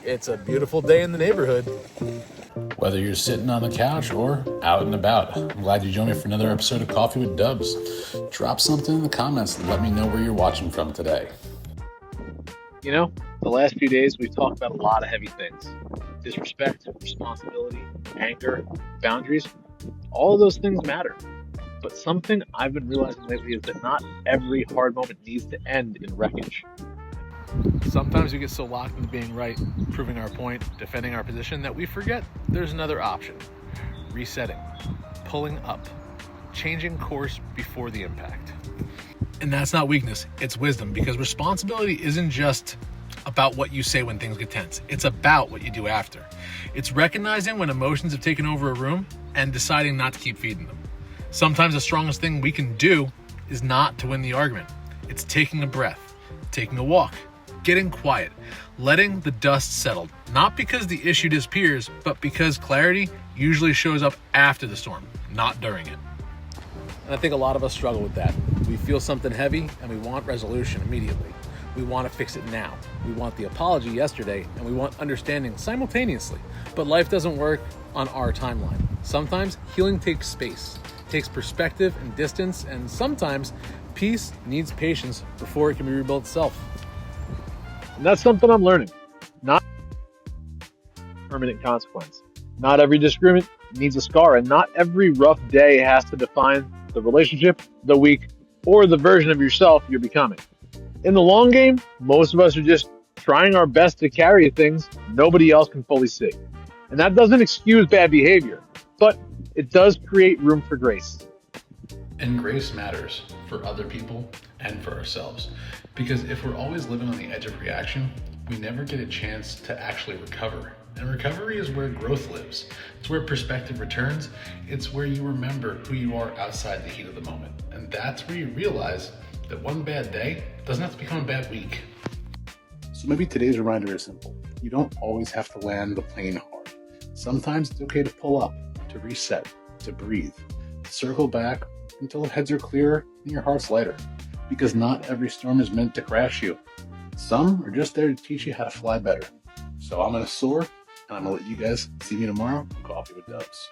It's a beautiful day in the neighborhood. Whether you're sitting on the couch or out and about, I'm glad you joined me for another episode of Coffee with Dubs. Drop something in the comments and let me know where you're watching from today. You know, the last few days we've talked about a lot of heavy things. Disrespect, responsibility, anger, boundaries. All of those things matter. But something I've been realizing lately is that not every hard moment needs to end in wreckage. Sometimes we get so locked into being right, proving our point, defending our position, that we forget there's another option. Resetting, pulling up, changing course before the impact. And that's not weakness, it's wisdom, because responsibility isn't just about what you say when things get tense. It's about what you do after. It's recognizing when emotions have taken over a room and deciding not to keep feeding them. Sometimes the strongest thing we can do is not to win the argument. It's taking a breath, taking a walk, getting quiet, letting the dust settle. Not because the issue disappears, but because clarity usually shows up after the storm, not during it. And I think a lot of us struggle with that. We feel something heavy and we want resolution immediately. We want to fix it now. We want the apology yesterday and we want understanding simultaneously. But life doesn't work on our timeline. Sometimes healing takes space, takes perspective and distance, and sometimes peace needs patience before it can be rebuilt itself. And that's something I'm learning. Not permanent consequence. Not every disagreement needs a scar, and not every rough day has to define the relationship, the week, or the version of yourself you're becoming. In the long game, most of us are just trying our best to carry things nobody else can fully see. And that doesn't excuse bad behavior, but it does create room for grace. And grace matters for other people and for ourselves. Because if we're always living on the edge of reaction, we never get a chance to actually recover. And recovery is where growth lives. It's where perspective returns. It's where you remember who you are outside the heat of the moment. And that's where you realize that one bad day doesn't have to become a bad week. So maybe today's reminder is simple. You don't always have to land the plane hard. Sometimes it's okay to pull up, to reset, to breathe, to circle back until the heads are clearer and your heart's lighter. Because not every storm is meant to crash you. Some are just there to teach you how to fly better. So I'm going to soar, and I'm going to let you guys see me tomorrow on Coffee with Dubs.